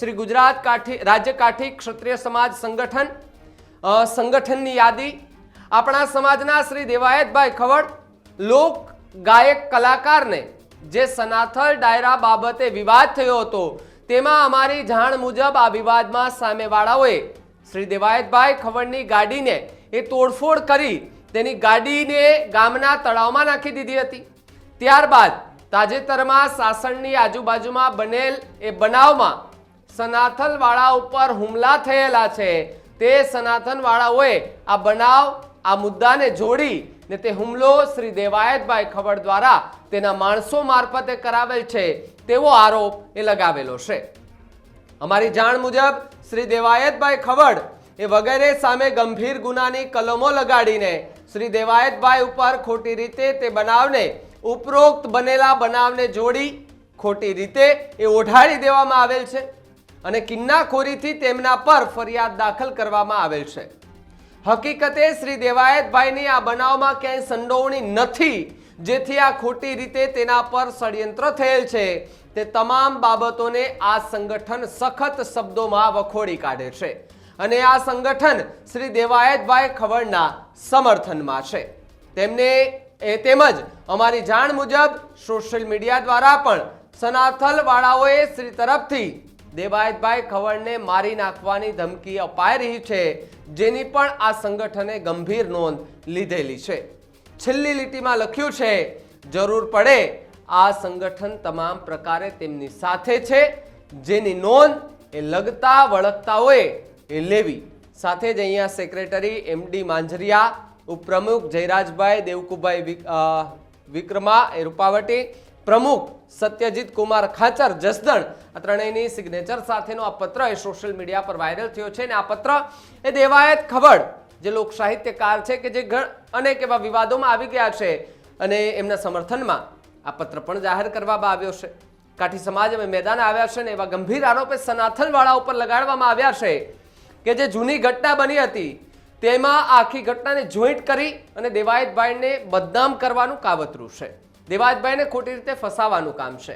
श्री गुजरात राज्य काठी क्षत्रिय समाज संगठन संगठननी यादी अपना समाजना श्री देवायतभाई खवड़ लोक गायक कलाकार ने जे सनाथल डायरा बाबते विवाद थयो हतो तेमां अमारी जाण मुजब आ विवादमां सामेवाळाओए श्री देवायतभाई खवड़नी गाडीने ए तोड़फोड़ करी तेनी गाडीने गामना तळावमां नाखी दीधी हती। त्यारबाद ताजेतरमां सासणनी आजुबाजुमां बनेल ए बनावमां सनाथनवाळा उपर हुमला थयेला छे। ते सनातनवाळाओए आ बनाव आ मुद्दाने जोड़ी ने ते हुमलो श्री देवायतभाई खवड़ द्वारा तेना माणसो मार्फते करावेल छे तेवो आरोप ए लगावेलो छे। अमारी जाण मुजब श्री देवायतभाई खवड़ ए वगैरे सामे गंभीर गुनानी कलमो लगाडीने श्री देवायतभाई उपर खोटी रीते ते बनावने उपरोक्त बनेला बनावने जोड़ी खोटी रीते ए ओढाड़ी देवामां आवेल छे અને કિન્નાખોરીથી તેમના પર ફરિયાદ દાખલ કરવામાં આવેલ છે। હકીકતે શ્રી દેવાયતભાઈની આ બનાવમાં ક્યાંય સંડોવણી નથી, જેથી આ ખોટી રીતે તેના પર ષડયંત્ર થયેલ છે તે તમામ બાબતોને આ સંગઠન સખત શબ્દોમાં વખોડી કાઢે છે અને આ સંગઠન શ્રી દેવાયતભાઈ ખવડના સમર્થનમાં છે। તેમજ અમારી જાણ મુજબ સોશિયલ મીડિયા દ્વારા પણ સનાથલવાળાઓએ શ્રી તરફથી देवायतभाई खवड़ ने मारी नाखवानी धमकी अपाई रही है, जेनी पण आ संगठने गंभीर नोंध लीधेली छे। छेल्ली लीटीमां लख्युं छे, जरूर पड़े आ संगठन तमाम प्रकारे तेमनी साथे छे, जेनी नोंध ए लगता वळगता होय ए लेवी। साथे ज अहींया सेक्रेटरी एमडी मांजरिया, उपप्रमुख जयराजभाई देवकुभाई विक्रमा ए रूपावटी, प्रमुख सत्यजीत कुमार खाचर जसदण आ त्रणेयनी सिग्नेचर साथेनो आ पत्र ए सोशल मीडिया पर वायरल थयो छे। आ पत्र ए देवायत खवड़ जे लोक साहित्यकार छे के जे अनेक एवा विवादोमां आवी गया छे अने एमना समर्थनमां आ पत्र पण जाहेर करवामां आव्यो छे। काठी समाज अमे मैदाने आव्या छे ने एवा गंभीर आरोप सनाथनवाळा उपर लगाडवामां आव्या छे के जे जूनी घटना बनी हती तेमां आखी घटनाने जोईंट करी अने देवायतभाईने बदनाम करवानुं कावतरुं छे। देवायतभाई ने खोटी रीते फसावानुं काम छे।